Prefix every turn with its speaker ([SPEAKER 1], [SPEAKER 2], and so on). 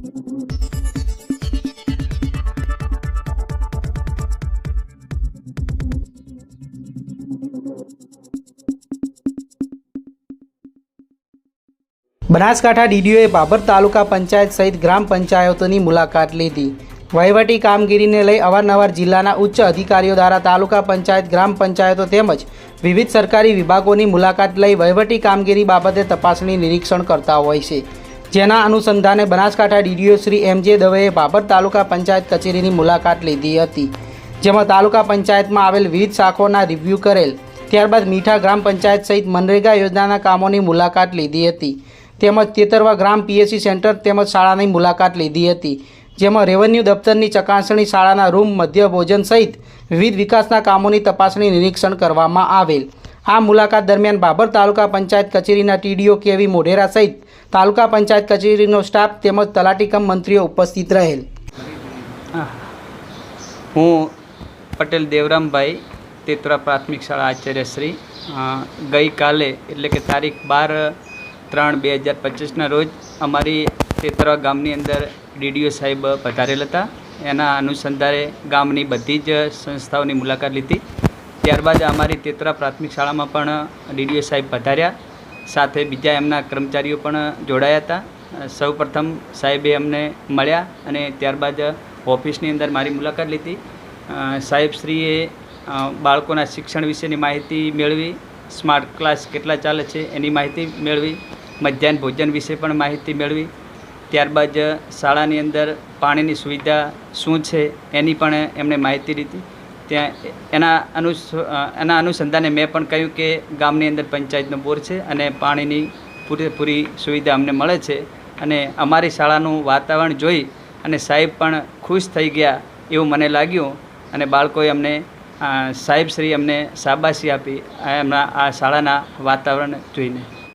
[SPEAKER 1] બનાસકાંઠા ડીડીઓએ બાબર તાલુકા પંચાયત સહિત ગ્રામ પંચાયતોની મુલાકાત લીધી। વહીવટી કામગીરીને લઈ અવારનવાર જિલ્લાના ઉચ્ચ અધિકારીઓ દ્વારા તાલુકા પંચાયત ગ્રામ પંચાયતો તેમજ વિવિધ સરકારી વિભાગોની મુલાકાત લઈ વહીવટી કામગીરી બાબતે તપાસણી નિરીક્ષણ કરતા હોય છે। જેના અનુસંધાને બનાસકાંઠા ડીડીઓ શ્રી એમ.જે. દવેએ બાબર તાલુકા પંચાયત કચેરીની મુલાકાત લીધી હતી, જેમાં તાલુકા પંચાયતમાં આવેલ વિવિધ શાખાઓના રિવ્યૂ કરેલ। ત્યારબાદ મીઠા ગ્રામ પંચાયત સહિત મનરેગા યોજનાના કામોની મુલાકાત લીધી હતી, તેમજ તેતરવા ગ્રામ પીએસસી સેન્ટર તેમજ શાળાની મુલાકાત લીધી હતી, જેમાં રેવન્યુ દફતરની ચકાસણી, શાળાના રૂમ, મધ્ય ભોજન સહિત વિવિધ વિકાસના કામોની તપાસણી નિરીક્ષણ કરવામાં આવેલ। આ મુલાકાત દરમિયાન બાબર તાલુકા પંચાયત કચેરીના ટીડીઓ કેવી મોઢેરા સહિત તાલુકા પંચાયત કચેરીનો સ્ટાફ તેમજ તલાટી કમ મંત્રીઓ ઉપસ્થિત રહેલ।
[SPEAKER 2] હું પટેલ દેવરામભાઈ, તેતરા પ્રાથમિક શાળા આચાર્યશ્રી, ગઈકાલે એટલે કે તારીખ 12/3/2025ના રોજ અમારી તેતરા ગામની અંદર ડીડીઓ સાહેબ પધારેલ હતા। એના અનુસંધાને ગામની બધી જ સંસ્થાઓની મુલાકાત લીધી। ત્યારબાદ અમારી તેતરા પ્રાથમિક શાળામાં પણ ડીડીઓ સાહેબ પધાર્યા, સાથે બીજા એમના કર્મચારીઓ પણ જોડાયા હતા। સૌપ્રથમ સાહેબે અમને મળ્યા અને ત્યારબાદ ઓફિસની અંદર મારી મુલાકાત લીધી। સાહેબશ્રીએ બાળકોના શિક્ષણ વિશેની માહિતી મેળવી, સ્માર્ટ ક્લાસ કેટલા ચાલે છે એની માહિતી મેળવી, મધ્યાહન ભોજન વિશે પણ માહિતી મેળવી। ત્યારબાદ શાળાની અંદર પાણીની સુવિધા શું છે એની પણ એમણે માહિતી લીધી। ત્યાં એના અનુસંધાને મેં પણ કહ્યું કે ગામની અંદર પંચાયતનો બોર છે અને પાણીની પૂરેપૂરી સુવિધા અમને મળે છે, અને અમારી શાળાનું વાતાવરણ જોઈ અને સાહેબ પણ ખુશ થઈ ગયા એવું મને લાગ્યું, અને બાળકોએ અમને સાહેબશ્રી અમને શાબાશી આપી એમના આ શાળાના વાતાવરણ જોઈને।